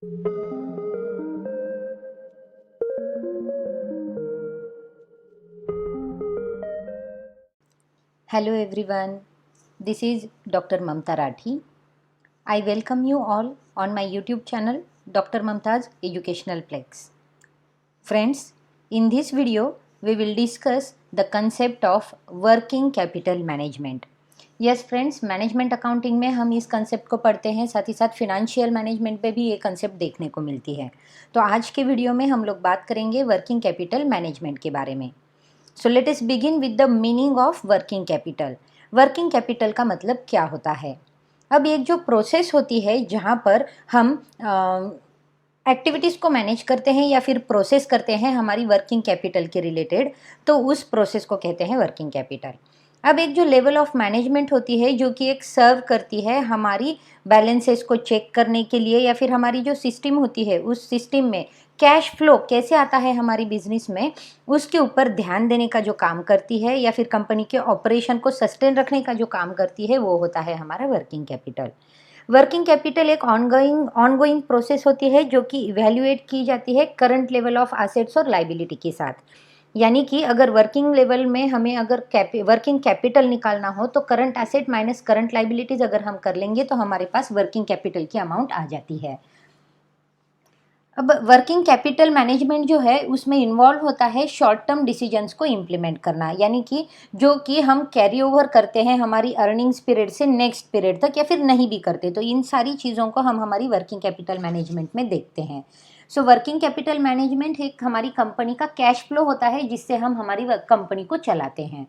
Hello everyone, this is Dr. Mamta Rathi. I welcome you all on my YouTube channel Dr. Mamta's Educational Plex. Friends, in this video we will discuss the concept of working capital management. Yes friends, management accounting में हम इस concept को पढ़ते हैं, साथ ही साथ financial management में भी ये कंसेप्ट देखने को मिलती है। तो आज के वीडियो में हम लोग बात करेंगे वर्किंग कैपिटल मैनेजमेंट के बारे में। So let us begin with the meaning of working capital. Working capital का मतलब क्या होता है? अब एक जो प्रोसेस होती है जहाँ पर हम एक्टिविटीज़ को मैनेज करते हैं या फिर प्रोसेस करते हैं हमारी वर्किंग कैपिटल के रिलेटेड, तो उस प्रोसेस को कहते हैं वर्किंग कैपिटल। अब एक जो लेवल ऑफ मैनेजमेंट होती है जो कि एक सर्व करती है हमारी बैलेंसेस को चेक करने के लिए, या फिर हमारी जो सिस्टम होती है उस सिस्टम में कैश फ्लो कैसे आता है हमारी बिजनेस में, उसके ऊपर ध्यान देने का जो काम करती है, या फिर कंपनी के ऑपरेशन को सस्टेन रखने का जो काम करती है, वो होता है हमारा वर्किंग कैपिटल। वर्किंग कैपिटल एक ऑनगोइंग प्रोसेस होती है जो कि इवेल्युएट की जाती है करंट लेवल ऑफ एसेट्स और लाइबिलिटी के साथ। यानी कि अगर वर्किंग लेवल में हमें अगर वर्किंग कैपिटल निकालना हो तो current asset minus current liabilities अगर हम कर लेंगे तो हमारे पास वर्किंग कैपिटल की अमाउंट आ जाती है। अब वर्किंग कैपिटल मैनेजमेंट जो है उसमें इन्वॉल्व होता है शॉर्ट टर्म डिसीजंस को इम्प्लीमेंट करना, यानी कि जो कि हम कैरी ओवर करते हैं हमारी अर्निंग्स पीरियड से नेक्स्ट पीरियड तक, या फिर नहीं भी करते, तो इन सारी चीज़ों को हम हमारी वर्किंग कैपिटल मैनेजमेंट में देखते हैं। सो वर्किंग कैपिटल मैनेजमेंट एक हमारी कंपनी का कैश फ्लो होता है जिससे हम हमारी कंपनी को चलाते हैं।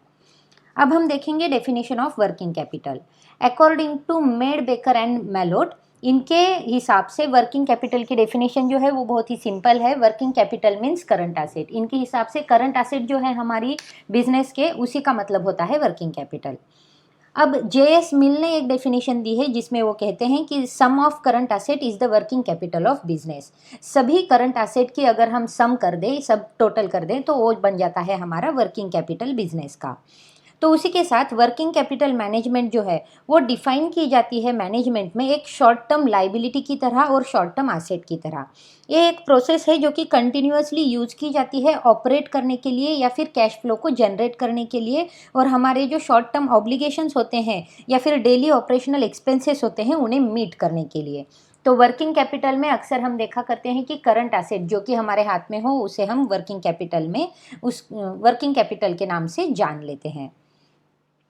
अब हम देखेंगे definition of working capital. According to Mead Baker and Malott, इनके हिसाब से वर्किंग कैपिटल की डेफिनेशन जो है वो बहुत ही सिंपल है। Working capital means current asset. इनके हिसाब से करंट एसेट जो है हमारी बिजनेस के, उसी का मतलब होता है वर्किंग कैपिटल। अब JS मिल ने एक डेफिनेशन दी है जिसमें वो कहते हैं कि sum of current asset is the working capital of business. सभी करंट एसेट की अगर हम सम कर दें, सब टोटल कर दें, तो वो बन जाता है हमारा वर्किंग कैपिटल बिजनेस का। तो उसी के साथ वर्किंग कैपिटल मैनेजमेंट जो है वो डिफाइन की जाती है मैनेजमेंट में एक शॉर्ट टर्म लाइबिलिटी की तरह और शॉर्ट टर्म एसेट की तरह। ये एक प्रोसेस है जो कि कंटिन्यूअसली यूज की जाती है ऑपरेट करने के लिए या फिर कैश फ्लो को जनरेट करने के लिए, और हमारे जो शॉर्ट टर्म ऑब्लिगेशंस होते हैं या फिर डेली ऑपरेशनल एक्सपेंसेस होते हैं उन्हें मीट करने के लिए। तो वर्किंग कैपिटल में अक्सर हम देखा करते हैं कि करंट एसेट जो कि हमारे हाथ में हो उसे हम वर्किंग कैपिटल में उस वर्किंग कैपिटल के नाम से जान लेते हैं।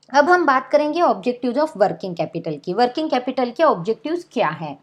अब हम बात करेंगे ऑब्जेक्टिव्स ऑफ वर्किंग कैपिटल की। वर्किंग कैपिटल के ऑब्जेक्टिव्स क्या हैं?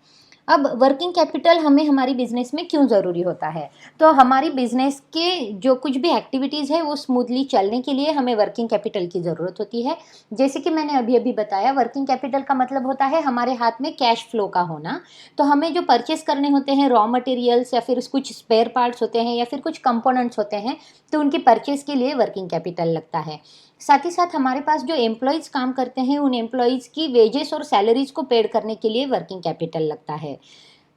अब वर्किंग कैपिटल हमें हमारी बिजनेस में क्यों ज़रूरी होता है? तो हमारी बिजनेस के जो कुछ भी एक्टिविटीज़ है वो स्मूथली चलने के लिए हमें वर्किंग कैपिटल की ज़रूरत होती है। जैसे कि मैंने अभी अभी बताया, वर्किंग कैपिटल का मतलब होता है हमारे हाथ में कैश फ्लो का होना। तो हमें जो परचेस करने होते हैं रॉ मटेरियल्स, या फिर कुछ स्पेयर पार्ट्स होते हैं, या फिर कुछ कंपोनेंट्स होते हैं, तो उनकी परचेस के लिए वर्किंग कैपिटल लगता है। साथ ही साथ हमारे पास जो एम्प्लॉयज़ काम करते हैं उन एम्प्लॉयज़ की वेजेस और सैलरीज को पेड करने के लिए वर्किंग कैपिटल लगता है।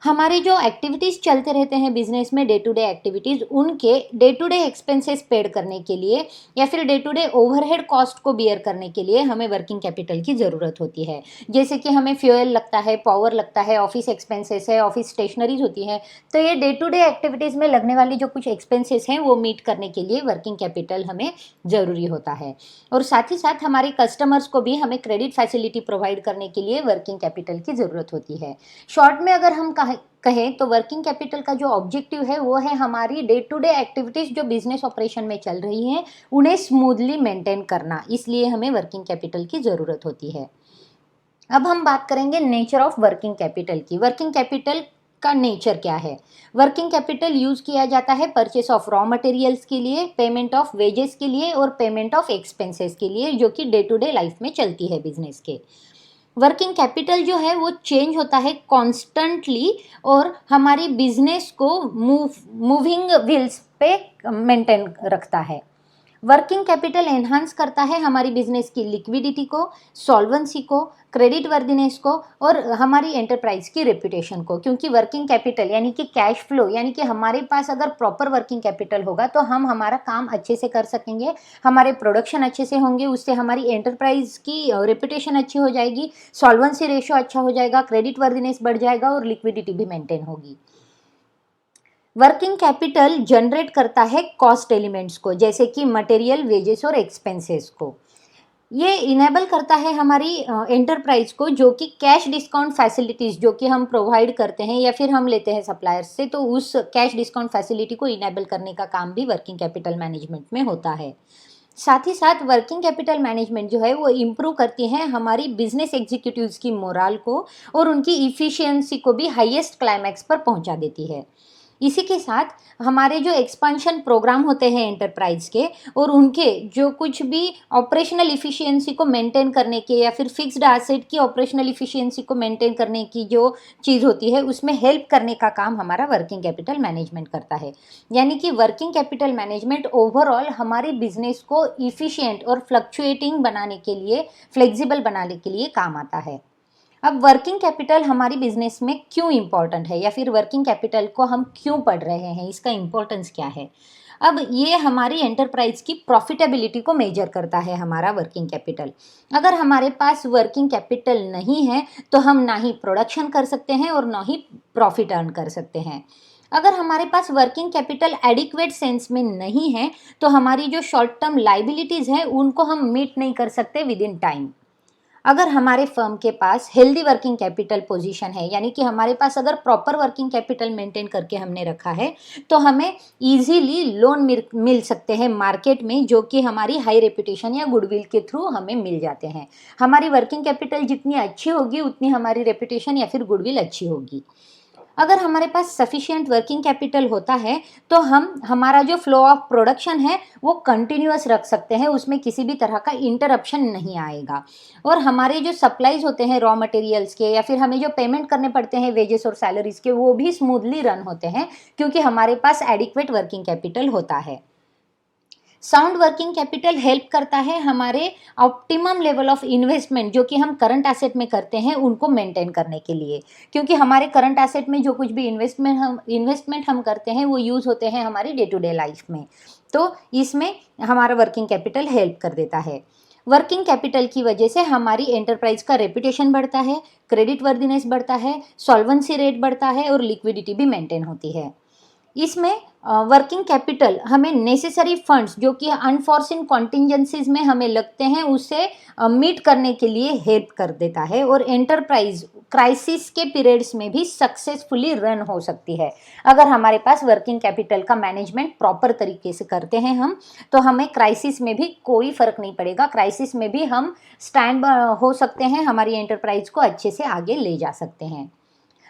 हमारे जो एक्टिविटीज़ चलते रहते हैं बिजनेस में, डे टू डे एक्टिविटीज़, उनके day to day expenses paid करने के लिए या फिर day to day overhead cost को बियर करने के लिए हमें वर्किंग कैपिटल की ज़रूरत होती है। जैसे कि हमें फ्यूल लगता है, पावर लगता है, ऑफिस एक्सपेंसेस है, ऑफिस स्टेशनरीज होती है, तो ये डे टू डे एक्टिविटीज़ में लगने वाली जो कुछ एक्सपेंसेस हैं वो मीट करने के लिए वर्किंग कैपिटल हमें ज़रूरी होता है। और साथ ही साथ हमारे कस्टमर्स को भी हमें क्रेडिट फैसिलिटी प्रोवाइड करने के लिए वर्किंग कैपिटल की ज़रूरत होती है। शॉर्ट में अगर हम कहें तो वर्किंग कैपिटल का जो ऑब्जेक्टिव है वो है हमारी डे टू डे एक्टिविटीज़ जो बिजनेस ऑपरेशन में चल रही हैं उन्हें स्मूथली मेंटेन करना, इसलिए हमें वर्किंग कैपिटल की ज़रूरत होती है। अब हम बात करेंगे नेचर ऑफ वर्किंग कैपिटल की। वर्किंग कैपिटल का नेचर क्या है? वर्किंग कैपिटल यूज़ किया जाता है परचेस ऑफ रॉ मटेरियल्स के लिए, पेमेंट ऑफ वेजेस के लिए और पेमेंट ऑफ एक्सपेंसेस के लिए, जो कि डे टू डे लाइफ में चलती है बिजनेस के। वर्किंग कैपिटल जो है वो चेंज होता है कॉन्स्टेंटली और हमारी बिजनेस को मूविंग व्हील्स पे मेंटेन रखता है। वर्किंग कैपिटल एनहांस करता है हमारी बिजनेस की लिक्विडिटी को, सॉल्वेंसी को, क्रेडिट वर्दीनेस को और हमारी एंटरप्राइज की रेपुटेशन को, क्योंकि वर्किंग कैपिटल यानी कि कैश फ्लो, यानी कि हमारे पास अगर प्रॉपर वर्किंग कैपिटल होगा तो हम हमारा काम अच्छे से कर सकेंगे, हमारे प्रोडक्शन अच्छे से होंगे, उससे हमारी एंटरप्राइज की रेपुटेशन अच्छी हो जाएगी, सॉल्वेंसी रेशो अच्छा हो जाएगा, क्रेडिट वर्दीनेस बढ़ जाएगा और लिक्विडिटी भी मेंटेन होगी। वर्किंग कैपिटल जनरेट करता है कॉस्ट एलिमेंट्स को, जैसे कि मटेरियल, वेजेस और एक्सपेंसेस को। ये इनेबल करता है हमारी एंटरप्राइज को, जो कि कैश डिस्काउंट फैसिलिटीज़ जो कि हम प्रोवाइड करते हैं या फिर हम लेते हैं सप्लायर्स से, तो उस कैश डिस्काउंट फैसिलिटी को इनेबल करने का काम भी वर्किंग कैपिटल मैनेजमेंट में होता है। साथ ही साथ वर्किंग कैपिटल मैनेजमेंट जो है वो इम्प्रूव करती है हमारी बिजनेस एग्जीक्यूटिव्स की मोराल को और उनकी इफ़िशियंसी को भी हाईएस्ट क्लाइमैक्स पर पहुंचा देती है। इसी के साथ हमारे जो एक्सपांशन प्रोग्राम होते हैं एंटरप्राइज के, और उनके जो कुछ भी ऑपरेशनल इफ़िशियंसी को मेंटेन करने के या फिर फिक्स्ड एसेट की ऑपरेशनल इफ़िशियंसी को मेंटेन करने की जो चीज़ होती है, उसमें हेल्प करने का काम हमारा वर्किंग कैपिटल मैनेजमेंट करता है। यानी कि वर्किंग कैपिटल मैनेजमेंट ओवरऑल हमारे बिजनेस को इफ़िशियंट और फ्लक्चुएटिंग बनाने के लिए, फ्लेक्सिबल बनाने के लिए काम आता है। अब वर्किंग कैपिटल हमारी बिजनेस में क्यों इम्पोर्टेंट है, या फिर वर्किंग कैपिटल को हम क्यों पढ़ रहे हैं, इसका इम्पोर्टेंस क्या है। अब ये हमारी एंटरप्राइज की प्रॉफिटेबिलिटी को मेजर करता है हमारा वर्किंग कैपिटल। अगर हमारे पास वर्किंग कैपिटल नहीं है तो हम ना ही प्रोडक्शन कर सकते हैं और ना ही प्रॉफिट अर्न कर सकते हैं। अगर हमारे पास वर्किंग कैपिटल एडिक्वेट सेंस में नहीं है तो हमारी जो शॉर्ट टर्म लाइबिलिटीज़ हैं उनको हम मीट नहीं कर सकते विद इन टाइम। अगर हमारे फर्म के पास हेल्दी वर्किंग कैपिटल पोजीशन है, यानी कि हमारे पास अगर प्रॉपर वर्किंग कैपिटल मेंटेन करके हमने रखा है, तो हमें इजीली लोन मिल सकते हैं मार्केट में, जो कि हमारी हाई रेपुटेशन या गुडविल के थ्रू हमें मिल जाते हैं। हमारी वर्किंग कैपिटल जितनी अच्छी होगी उतनी हमारी रेपुटेशन या फिर गुडविल अच्छी होगी। अगर हमारे पास सफिशिएंट वर्किंग कैपिटल होता है तो हम हमारा जो फ्लो ऑफ प्रोडक्शन है वो कंटिन्यूअस रख सकते हैं, उसमें किसी भी तरह का इंटरप्शन नहीं आएगा। और हमारे जो सप्लाईज होते हैं रॉ मटेरियल्स के, या फिर हमें जो पेमेंट करने पड़ते हैं वेजेस और सैलरीज के, वो भी स्मूथली रन होते हैं क्योंकि हमारे पास एडिक्वेट वर्किंग कैपिटल होता है। साउंड वर्किंग कैपिटल हेल्प करता है हमारे ऑप्टिमम लेवल ऑफ इन्वेस्टमेंट जो कि हम करंट एसेट में करते हैं उनको मेंटेन करने के लिए, क्योंकि हमारे करंट एसेट में जो कुछ भी इन्वेस्टमेंट हम करते हैं वो यूज़ होते हैं हमारी डे टू डे लाइफ में। तो इसमें हमारा वर्किंग कैपिटल हेल्प कर देता है। वर्किंग कैपिटल की वजह से हमारी एंटरप्राइज का रेपुटेशन बढ़ता है, क्रेडिट वर्दीनेस बढ़ता है, सॉल्वेंसी रेट बढ़ता है और लिक्विडिटी भी मेंटेन होती है। इसमें वर्किंग कैपिटल हमें नेसेसरी फंड्स जो कि अनफॉर्सिन कॉन्टिजेंसीज में हमें लगते हैं उसे मीट करने के लिए हेल्प कर देता है, और एंटरप्राइज क्राइसिस के पीरियड्स में भी सक्सेसफुली रन हो सकती है। अगर हमारे पास वर्किंग कैपिटल का मैनेजमेंट प्रॉपर तरीके से करते हैं हम, तो हमें क्राइसिस में भी कोई फ़र्क नहीं पड़ेगा, क्राइसिस में भी हम स्टैंड हो सकते हैं, हमारी एंटरप्राइज को अच्छे से आगे ले जा सकते हैं।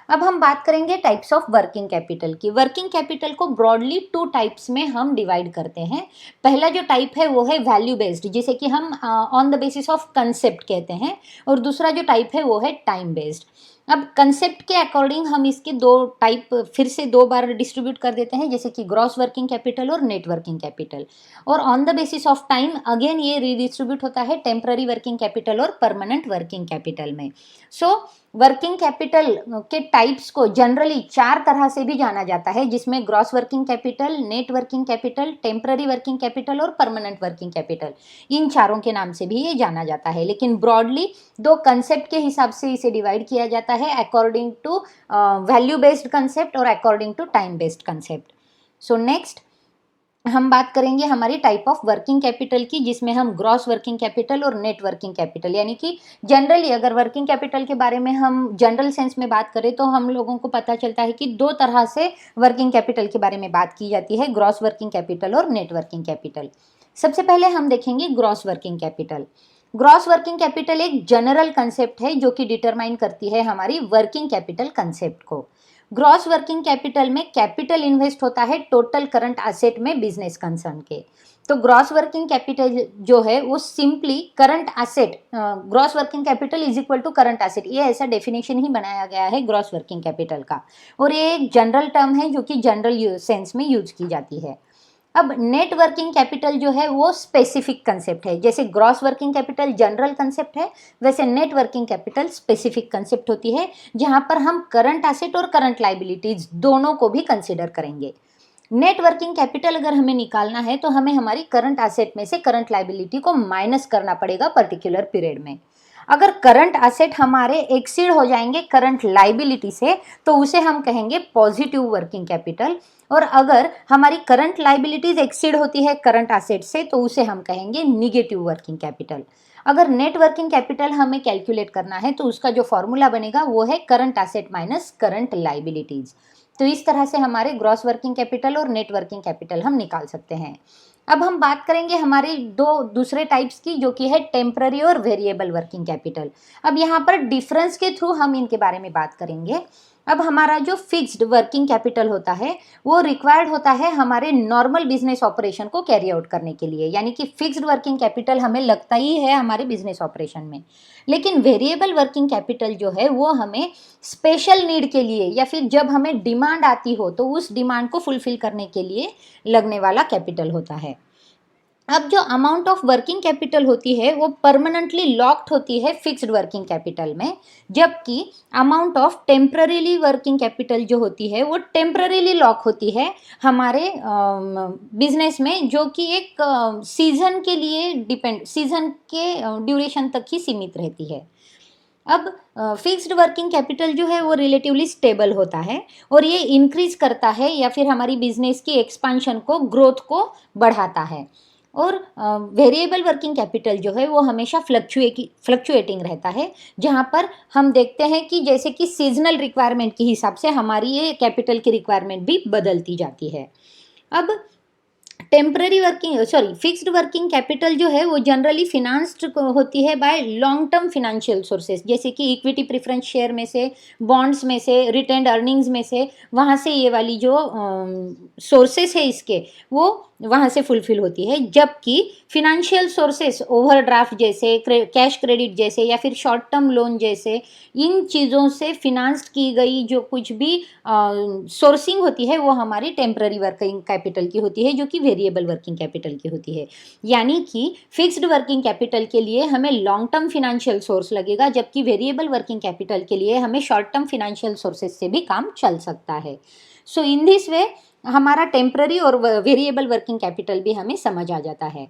अब हम बात करेंगे टाइप्स ऑफ वर्किंग कैपिटल की। वर्किंग कैपिटल को ब्रॉडली 2 टाइप्स में हम डिवाइड करते हैं। पहला जो टाइप है वो है वैल्यू बेस्ड, जिसे कि हम on the basis of concept कहते हैं, और दूसरा जो टाइप है वो है टाइम बेस्ड। अब कंसेप्ट के अकॉर्डिंग हम इसके 2 टाइप फिर से 2 बार डिस्ट्रीब्यूट कर देते हैं, जैसे कि ग्रॉस वर्किंग कैपिटल और नेट वर्किंग कैपिटल। और on the basis of time again ये रीडिस्ट्रीब्यूट होता है टेम्पररी वर्किंग कैपिटल और परमानेंट वर्किंग कैपिटल में। सो वर्किंग कैपिटल के टाइप्स को जनरली 4 तरह से भी जाना जाता है, जिसमें gross working capital, net working capital, temporary working capital और परमानेंट वर्किंग कैपिटल। इन चारों के नाम से भी ये जाना जाता है, लेकिन ब्रॉडली 2 कंसेप्ट के हिसाब से इसे डिवाइड किया जाता है, according to value based concept और according to time based concept. So next हम बात करेंगे हमारी टाइप ऑफ वर्किंग कैपिटल की, जिसमें हम ग्रॉस वर्किंग कैपिटल और नेट वर्किंग कैपिटल, यानी कि जनरली अगर वर्किंग कैपिटल के बारे में हम जनरल सेंस में बात करें तो हम लोगों को पता चलता है कि 2 तरह से वर्किंग कैपिटल के बारे में बात की जाती है, ग्रॉस वर्किंग कैपिटल और नेट वर्किंग कैपिटल। सबसे पहले हम देखेंगे gross working capital. Gross working capital एक जनरल कंसेप्ट है जो कि डिटरमाइन करती है हमारी वर्किंग कैपिटल कंसेप्ट को। ग्रॉस वर्किंग कैपिटल में कैपिटल इन्वेस्ट होता है टोटल करंट एसेट में बिजनेस कंसर्न के। तो ग्रॉस वर्किंग कैपिटल जो है वो simply current asset, gross working capital is equal to current asset, ये ऐसा डेफिनेशन ही बनाया गया है ग्रॉस वर्किंग कैपिटल का, और ये एक जनरल टर्म है जो कि जनरल सेंस में यूज की जाती है। अब नेट वर्किंग कैपिटल जो है वो स्पेसिफिक कंसेप्ट है, जैसे gross working capital general concept है वैसे net working capital specific concept होती है, जहां पर हम करंट एसेट और करंट लाइबिलिटीज दोनों को भी कंसिडर करेंगे। नेट वर्किंग कैपिटल अगर हमें निकालना है तो हमें हमारी करंट एसेट में से करंट लाइबिलिटी को माइनस करना पड़ेगा पर्टिकुलर पीरियड में। अगर करंट असेट हमारे एक्सीड हो जाएंगे करंट लाइबिलिटी से तो उसे हम कहेंगे पॉजिटिव वर्किंग कैपिटल, और अगर हमारी करंट लाइबिलिटीज एक्सीड होती है करंट असेट से तो उसे हम कहेंगे निगेटिव वर्किंग कैपिटल। अगर नेट वर्किंग कैपिटल हमें कैलकुलेट करना है तो उसका जो फॉर्मूला बनेगा वो है current asset minus current liabilities. तो इस तरह से हमारे ग्रॉस वर्किंग कैपिटल और नेट वर्किंग कैपिटल हम निकाल सकते हैं। अब हम बात करेंगे हमारे दो दूसरे टाइप्स की, जो कि है टेम्पररी और वेरिएबल वर्किंग कैपिटल। अब यहाँ पर डिफरेंस के थ्रू हम इनके बारे में बात करेंगे। अब हमारा जो फिक्स्ड वर्किंग कैपिटल होता है वो रिक्वायर्ड होता है हमारे नॉर्मल बिजनेस ऑपरेशन को कैरी आउट करने के लिए, यानी कि फिक्स्ड वर्किंग कैपिटल हमें लगता ही है हमारे बिजनेस ऑपरेशन में। लेकिन वेरिएबल वर्किंग कैपिटल जो है वो हमें स्पेशल नीड के लिए या फिर जब हमें डिमांड आती हो तो उस डिमांड को फुलफिल करने के लिए लगने वाला कैपिटल होता है। अब जो अमाउंट ऑफ वर्किंग कैपिटल होती है वो परमानेंटली लॉक्ड होती है फिक्स्ड वर्किंग कैपिटल में, जबकि amount of temporarily working capital जो होती है वो टेम्पररीली लॉक होती है हमारे बिजनेस में, जो कि एक सीजन के लिए सीजन के ड्यूरेशन तक ही सीमित रहती है। अब फिक्स्ड वर्किंग कैपिटल जो है वो रिलेटिवली स्टेबल होता है और ये इंक्रीज करता है या फिर हमारी बिजनेस की एक्सपांशन को, ग्रोथ को बढ़ाता है। और वेरिएबल वर्किंग कैपिटल जो है वो हमेशा फ्लक्चुएटिंग रहता है, जहाँ पर हम देखते हैं कि जैसे कि सीजनल रिक्वायरमेंट के हिसाब से हमारी ये कैपिटल की रिक्वायरमेंट भी बदलती जाती है। अब फिक्स्ड वर्किंग कैपिटल जो है वो जनरली फिनांस्ड होती है by long term financial sources, जैसे कि इक्विटी प्रेफरेंस शेयर में से, बॉन्ड्स में से, रिटेन्ड अर्निंग्स में से, वहाँ से ये वाली जो सोर्सेस है इसके वो वहाँ से फुलफिल होती है। जबकि फिनेंशियल सोर्सेस ओवरड्राफ्ट जैसे, कैश क्रेडिट जैसे या फिर शॉर्ट टर्म लोन जैसे, इन चीज़ों से फिनांस्ड की गई जो कुछ भी सोर्सिंग होती है वो हमारी टेम्पररी वर्किंग कैपिटल की होती है, जो कि वेरिएबल वर्किंग कैपिटल की होती है। यानी कि फिक्स्ड वर्किंग कैपिटल के लिए हमें लॉन्ग टर्म फिनेंशियल सोर्स लगेगा, जबकि वेरिएबल वर्किंग कैपिटल के लिए हमें शॉर्ट टर्म फिनेंशियल सोर्सेज से भी काम चल सकता है। सो इन दिस वे हमारा टेम्पररी और वेरिएबल वर्किंग कैपिटल भी हमें समझ आ जाता है।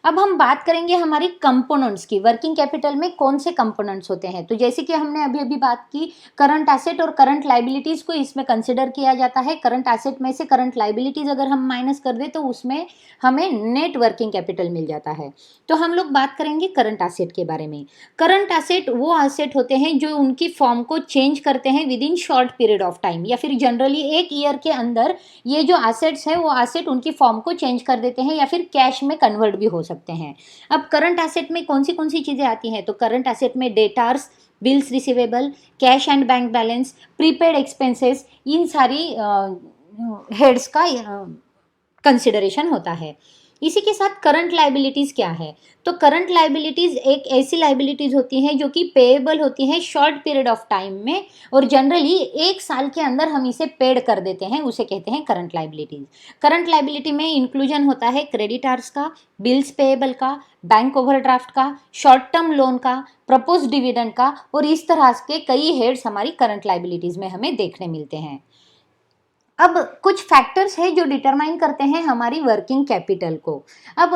अब हम बात करेंगे हमारी कंपोनेंट्स की। वर्किंग कैपिटल में कौन से कंपोनेंट्स होते हैं, तो जैसे कि हमने अभी अभी बात की, करंट एसेट और करंट लाइबिलिटीज़ को इसमें कंसिडर किया जाता है। करंट एसेट में से करंट लाइबिलिटीज़ अगर हम माइनस कर दें तो उसमें हमें नेट वर्किंग कैपिटल मिल जाता है। तो हम लोग बात करेंगे करंट एसेट के बारे में। करंट एसेट वो एसेट होते हैं जो उनकी फॉर्म को चेंज करते हैं with in short period of time, या फिर जनरली एक ईयर के अंदर ये जो एसेट्स हैं वो एसेट उनकी फॉर्म को चेंज कर देते हैं या फिर कैश में कन्वर्ट भी हो सकते हैं। अब करंट एसेट में कौन सी चीजें आती हैं, तो करंट एसेट में debtors, bills receivable, cash and bank balance, prepaid expenses, इन सारी हेड्स का कंसिडरेशन होता है। इसी के साथ करंट लाइबिलिटीज़ क्या है, तो करंट लाइबिलिटीज़ एक ऐसी लाइबिलिटीज़ होती हैं जो कि पेएबल होती हैं शॉर्ट पीरियड ऑफ टाइम में, और जनरली एक साल के अंदर हम इसे पेड कर देते हैं, उसे कहते हैं करंट लाइबिलिटीज़। करंट लाइबिलिटी में इंक्लूजन होता है क्रेडिटार्स का, बिल्स पेएबल का, बैंक ओवरड्राफ्ट का, शॉर्ट टर्म लोन का, प्रपोज डिविडेंड का, और इस तरह के कई हेड्स हमारी करंट लाइबिलिटीज़ में हमें देखने मिलते हैं। अब कुछ फैक्टर्स है जो डिटरमाइन करते हैं हमारी वर्किंग कैपिटल को। अब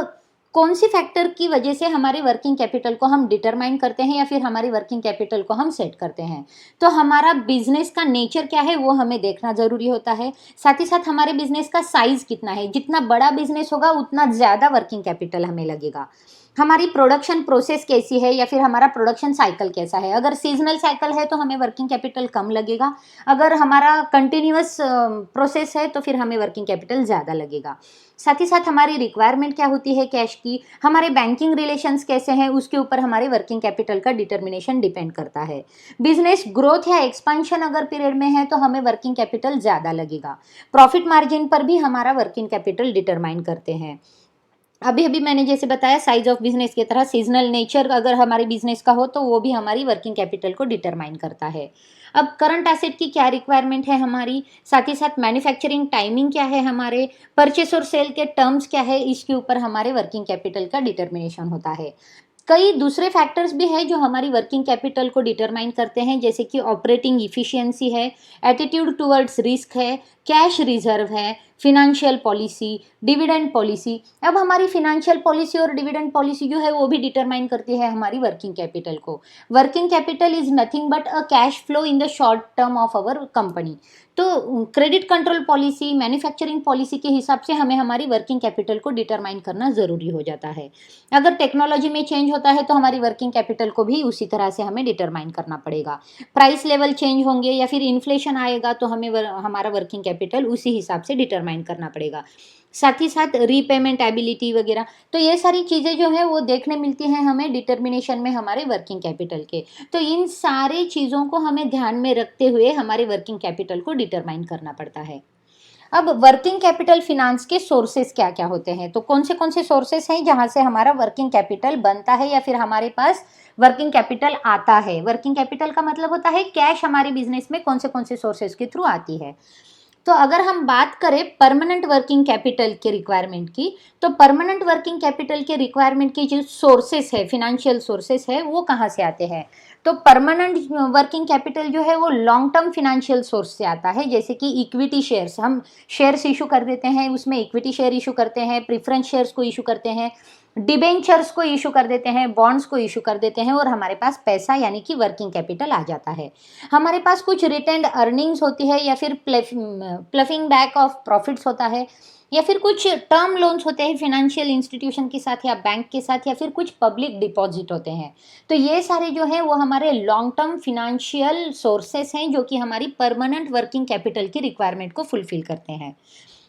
कौन सी फैक्टर की वजह से हमारे वर्किंग कैपिटल को हम डिटरमाइन करते हैं या फिर हमारी वर्किंग कैपिटल को हम सेट करते हैं, तो हमारा बिजनेस का नेचर क्या है वो हमें देखना ज़रूरी होता है। साथ ही साथ हमारे बिजनेस का साइज़ कितना है, जितना बड़ा बिजनेस होगा उतना ज़्यादा वर्किंग कैपिटल हमें लगेगा। हमारी प्रोडक्शन प्रोसेस कैसी है या फिर हमारा प्रोडक्शन साइकिल कैसा है, अगर सीजनल साइकिल है तो हमें वर्किंग कैपिटल कम लगेगा, अगर हमारा कंटिन्यूअस प्रोसेस है तो फिर हमें वर्किंग कैपिटल ज़्यादा लगेगा। साथ ही साथ हमारी रिक्वायरमेंट क्या होती है कैश की, हमारे बैंकिंग रिलेशंस कैसे हैं, उसके ऊपर हमारे वर्किंग कैपिटल का डिटर्मिनेशन डिपेंड करता है। बिजनेस ग्रोथ या एक्सपांशन अगर पीरियड में है तो हमें वर्किंग कैपिटल ज़्यादा लगेगा। प्रॉफिट मार्जिन पर भी हमारा वर्किंग कैपिटल डिटरमाइन करते हैं। अभी मैंने जैसे बताया साइज ऑफ बिजनेस की तरह सीजनल नेचर अगर हमारे बिजनेस का हो तो वो भी हमारी वर्किंग कैपिटल को डिटरमाइन करता है। अब करंट एसेट की क्या रिक्वायरमेंट है हमारी, साथ ही साथ मैन्युफैक्चरिंग टाइमिंग क्या है, हमारे परचेस और सेल के टर्म्स क्या है, इसके ऊपर हमारे वर्किंग कैपिटल का डिटर्मिनेशन होता है। कई दूसरे फैक्टर्स भी है जो हमारी वर्किंग कैपिटल को डिटरमाइन करते हैं, जैसे कि ऑपरेटिंग इफिशियंसी है, एटीट्यूड टुवर्ड्स रिस्क है, कैश रिजर्व है, फिनेंशियल पॉलिसी, डिविडेंड पॉलिसी। अब हमारी फिनेंशियल पॉलिसी और डिविडेंड पॉलिसी जो है वो भी डिटरमाइन करती है हमारी वर्किंग कैपिटल को। Working capital is nothing but a cash flow in the short term of our company. तो credit control policy, manufacturing policy के हिसाब से हमें हमारी वर्किंग कैपिटल को डिटरमाइन करना ज़रूरी हो जाता है। अगर टेक्नोलॉजी में चेंज होता है तो हमारी वर्किंग कैपिटल को भी उसी तरह से हमें डिटरमाइन करना पड़ेगा। प्राइस लेवल चेंज होंगे या फिर इन्फ्लेशन आएगा तो हमें हमारा वर्किंग कैपिटल उसी हिसाब से डिटरमाइन करना पड़ेगा। साथ ही साथ रीपेमेंट एबिलिटी वगैरह, तो ये सारी चीज़ें जो है वो देखने मिलती हैं हमें डिटर्मिनेशन में हमारे वर्किंग कैपिटल के। तो इन सारी चीज़ों को हमें ध्यान में रखते हुए हमारे वर्किंग कैपिटल को डिटरमाइन करना पड़ता है। अब वर्किंग कैपिटल फिनांस के सोर्सेस क्या क्या होते हैं, तो कौन से सोर्सेस हैं जहां से हमारा वर्किंग कैपिटल बनता है या फिर हमारे पास वर्किंग कैपिटल आता है। वर्किंग कैपिटल का मतलब होता है कैश हमारे बिजनेस में कौन से सोर्सेस के थ्रू आती है। तो अगर हम बात करें परमानेंट वर्किंग कैपिटल के रिक्वायरमेंट की, तो परमानेंट वर्किंग कैपिटल के रिक्वायरमेंट की जो सोर्सेस है, फिनेंशियल सोर्सेस है, वो कहाँ से आते हैं। तो परमानेंट वर्किंग कैपिटल जो है वो लॉन्ग टर्म फिनेंशियल सोर्स से आता है, जैसे कि इक्विटी शेयर्स, हम शेयर्स इशू कर देते हैं, उसमें इक्विटी शेयर इशू करते हैं, प्रीफरेंस शेयर्स को इशू करते हैं, डिबेंचर्स को इशू कर देते हैं, बॉन्ड्स को इशू कर देते हैं और हमारे पास पैसा यानी कि वर्किंग कैपिटल आ जाता है। हमारे पास कुछ रिटेन्ड अर्निंग्स होती है या फिर प्लफिंग बैक ऑफ प्रॉफिट्स होता है, या फिर कुछ टर्म लोन्स होते हैं फिनेंशियल इंस्टीट्यूशन के साथ या बैंक के साथ, या फिर कुछ पब्लिक डिपॉजिट होते हैं। तो ये सारे जो है वो हमारे लॉन्ग टर्म फिनेंशियल सोर्सेस हैं जो कि हमारी परमानेंट वर्किंग कैपिटल की रिक्वायरमेंट को फुलफिल करते हैं।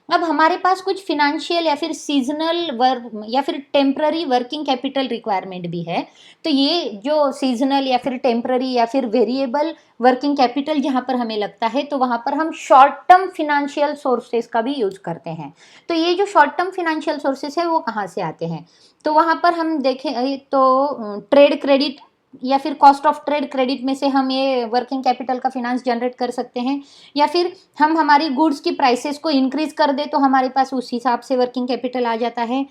अब हमारे पास कुछ फिनेंशियल या फिर सीजनल वर्क या फिर टेम्पररी वर्किंग कैपिटल रिक्वायरमेंट भी है। तो ये जो सीजनल या फिर टेम्पररी या फिर वेरिएबल वर्किंग कैपिटल जहाँ पर हमें लगता है तो वहाँ पर हम शॉर्ट टर्म फिनेंशियल सोर्सेस का भी यूज करते हैं। तो ये जो शॉर्ट टर्म फिनेंशियल सोर्सेस है वो कहाँ से आते हैं, तो वहाँ पर हम देखें तो ट्रेड क्रेडिट या फिर कॉस्ट ऑफ ट्रेड क्रेडिट में से हम ये वर्किंग कैपिटल का फिनांस जनरेट कर सकते हैं, या फिर हम हमारी गुड्स की प्राइसेस को इंक्रीज कर दे तो हमारे पास उस हिसाब से वर्किंग कैपिटल आ जाता है।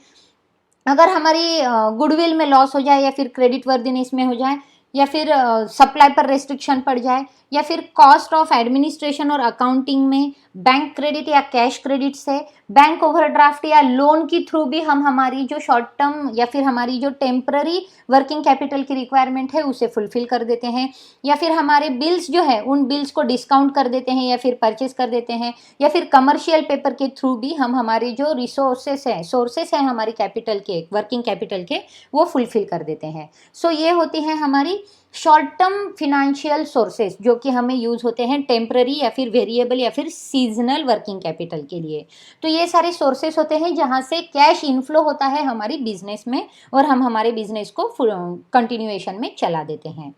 अगर हमारी गुडविल में लॉस हो जाए या फिर क्रेडिट वर्दिनेस में हो जाए, या फिर सप्लाई पर रेस्ट्रिक्शन पड़ जाए, या फिर कॉस्ट ऑफ एडमिनिस्ट्रेशन और अकाउंटिंग में बैंक क्रेडिट या कैश क्रेडिट से, बैंक ओवरड्राफ्ट या लोन की थ्रू भी हम हमारी जो शॉर्ट टर्म या फिर हमारी जो टेम्पररी वर्किंग कैपिटल की रिक्वायरमेंट है उसे फुलफिल कर देते हैं, या फिर हमारे बिल्स जो है उन बिल्स को डिस्काउंट कर देते हैं या फिर परचेस कर देते हैं, या फिर कमर्शियल पेपर के थ्रू भी हम हमारे जो रिसोर्सेस हैं, सोर्सेस हैं हमारी कैपिटल के, वर्किंग कैपिटल के, वो फुलफिल कर देते हैं। सो ये होती है हमारी शॉर्ट टर्म फिनेंशियल सोर्सेस जो कि हमें यूज होते हैं टेम्पररी या फिर वेरिएबल या फिर सीजनल वर्किंग कैपिटल के लिए। तो ये सारे सोर्सेस होते हैं जहाँ से कैश इनफ्लो होता है हमारी बिजनेस में और हम हमारे बिजनेस को कंटिन्यूएशन में चला देते हैं।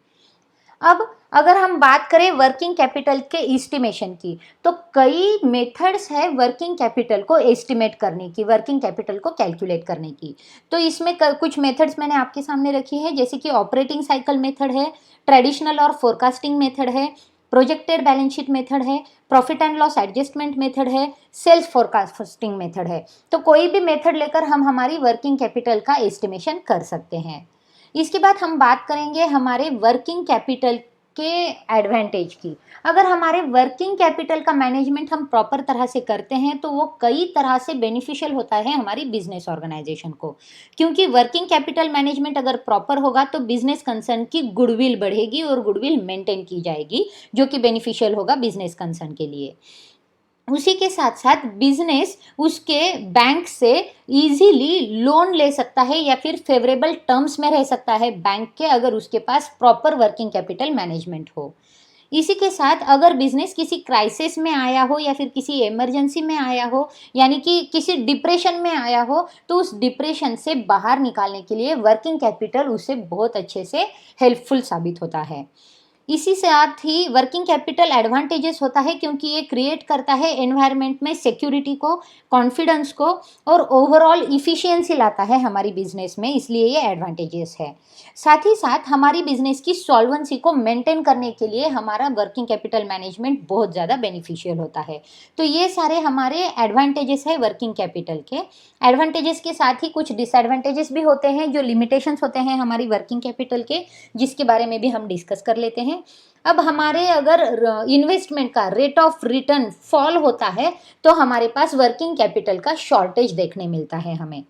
अब अगर हम बात करें वर्किंग कैपिटल के एस्टिमेशन की, तो कई मेथड्स है वर्किंग कैपिटल को एस्टिमेट करने की, वर्किंग कैपिटल को कैलकुलेट करने की। तो इसमें कुछ मेथड्स मैंने आपके सामने रखी है, जैसे कि ऑपरेटिंग साइकिल मेथड है, ट्रेडिशनल और फोरकास्टिंग मेथड है, प्रोजेक्टेड बैलेंस शीट मेथड है, profit and loss adjustment method है, सेल्स फोरकास्टिंग मेथड है। तो कोई भी मेथड लेकर हम हमारी वर्किंग कैपिटल का एस्टिमेशन कर सकते हैं। इसके बाद हम बात करेंगे हमारे वर्किंग कैपिटल के एडवांटेज की। अगर हमारे वर्किंग कैपिटल का मैनेजमेंट हम प्रॉपर तरह से करते हैं तो वो कई तरह से बेनिफिशियल होता है हमारी बिजनेस ऑर्गेनाइजेशन को, क्योंकि वर्किंग कैपिटल मैनेजमेंट अगर प्रॉपर होगा तो बिजनेस कंसर्न की गुडविल बढ़ेगी और गुडविल मेंटेन की जाएगी, जो कि बेनिफिशियल होगा बिजनेस कंसर्न के लिए। उसी के साथ साथ बिजनेस उसके बैंक से इजीली लोन ले सकता है या फिर फेवरेबल टर्म्स में रह सकता है बैंक के, अगर उसके पास प्रॉपर वर्किंग कैपिटल मैनेजमेंट हो। इसी के साथ अगर बिजनेस किसी क्राइसिस में आया हो या फिर किसी इमरजेंसी में आया हो, यानी कि किसी डिप्रेशन में आया हो, तो उस डिप्रेशन से बाहर निकालने के लिए वर्किंग कैपिटल उसे बहुत अच्छे से हेल्पफुल साबित होता है। इसी साथ ही वर्किंग कैपिटल एडवांटेजेस होता है क्योंकि ये क्रिएट करता है एनवायरनमेंट में सिक्योरिटी को, कॉन्फिडेंस को और ओवरऑल इफ़िशियंसी लाता है हमारी बिजनेस में, इसलिए ये एडवांटेजेस है। साथ ही साथ हमारी बिजनेस की सॉल्वेंसी को मेंटेन करने के लिए हमारा वर्किंग कैपिटल मैनेजमेंट बहुत ज़्यादा बेनिफिशियल होता है। तो ये सारे हमारे एडवांटेजेस है वर्किंग कैपिटल के। एडवांटेजेस के साथ ही कुछ डिसएडवांटेजेस भी होते हैं, जो लिमिटेशंस होते हैं हमारी वर्किंग कैपिटल के, जिसके बारे में भी हम डिस्कस कर लेते हैं। हैं। अब हमारे अगर इन्वेस्टमेंट का रेट ऑफ रिटर्न फॉल होता है तो हमारे पास वर्किंग कैपिटल का शॉर्टेज देखने मिलता है हमें।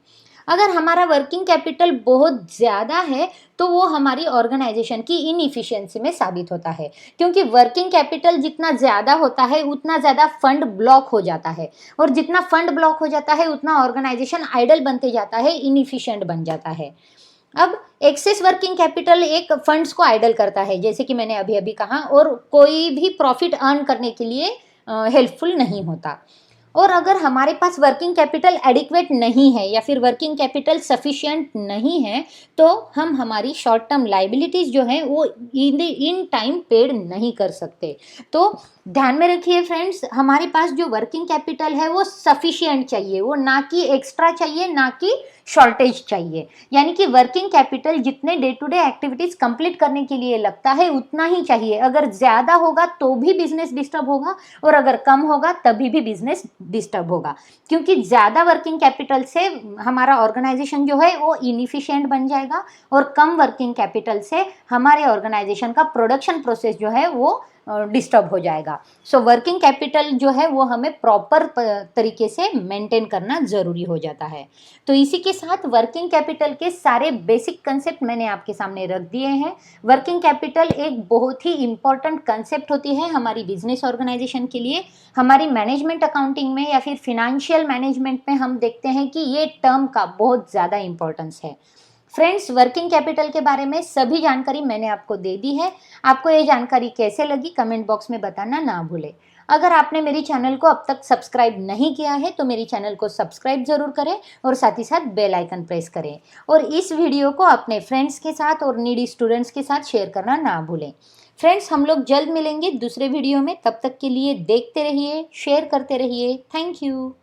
अगर हमारा वर्किंग कैपिटल बहुत ज़्यादा है तो वो हमारी ऑर्गेनाइजेशन की इनइफिशियंसी में साबित होता है, क्योंकि वर्किंग कैपिटल जितना ज़्यादा होता है उतना ज़्यादा फंड ब्लॉक हो जाता है, और जितना फंड ब्लॉक हो जाता है उतना ऑर्गेनाइजेशन आइडल बनते जाता है, इनइफिशियंट बन जाता है। अब एक्सेस वर्किंग कैपिटल एक फंड्स को आइडल करता है, जैसे कि मैंने अभी अभी कहा, और कोई भी प्रॉफिट अर्न करने के लिए हेल्पफुल नहीं होता। और अगर हमारे पास वर्किंग कैपिटल एडिक्वेट नहीं है या फिर वर्किंग कैपिटल सफिशिएंट नहीं है तो हम हमारी शॉर्ट टर्म लाइबिलिटीज़ जो है वो इन टाइम पेड नहीं कर सकते। तो ध्यान में रखिए फ्रेंड्स, हमारे पास जो वर्किंग कैपिटल है वो सफिशिएंट चाहिए, वो ना कि एक्स्ट्रा चाहिए, ना कि शॉर्टेज चाहिए। यानी कि वर्किंग कैपिटल जितने day to day activities complete करने के लिए लगता है उतना ही चाहिए। अगर ज़्यादा होगा तो भी बिजनेस डिस्टर्ब होगा, और अगर कम होगा तभी भी बिजनेस डिस्टर्ब होगा, क्योंकि ज़्यादा वर्किंग कैपिटल से हमारा ऑर्गेनाइजेशन जो है वो इनइफिशिएंट बन जाएगा, और कम वर्किंग कैपिटल से हमारे ऑर्गेनाइजेशन का प्रोडक्शन प्रोसेस जो है वो डिस्टर्ब हो जाएगा। सो वर्किंग कैपिटल जो है वो हमें प्रॉपर तरीके से मेंटेन करना ज़रूरी हो जाता है। तो इसी के साथ वर्किंग कैपिटल के सारे बेसिक कंसेप्ट मैंने आपके सामने रख दिए हैं। वर्किंग कैपिटल एक बहुत ही इम्पॉर्टेंट कंसेप्ट होती है हमारी बिजनेस ऑर्गेनाइजेशन के लिए। हमारी मैनेजमेंट अकाउंटिंग में या फिर फिनेंशियल मैनेजमेंट में हम देखते हैं कि ये टर्म का बहुत ज़्यादा इंपॉर्टेंस है। फ्रेंड्स, वर्किंग कैपिटल के बारे में सभी जानकारी मैंने आपको दे दी है। आपको ये जानकारी कैसे लगी कमेंट बॉक्स में बताना ना भूलें। अगर आपने मेरी चैनल को अब तक सब्सक्राइब नहीं किया है तो मेरी चैनल को सब्सक्राइब जरूर करें और साथ ही साथ बेल आइकन प्रेस करें, और इस वीडियो को अपने फ्रेंड्स के साथ और नीडी स्टूडेंट्स के साथ शेयर करना ना भूलें। फ्रेंड्स, हम लोग जल्द मिलेंगे दूसरे वीडियो में। तब तक के लिए देखते रहिए, शेयर करते रहिए। Thank you.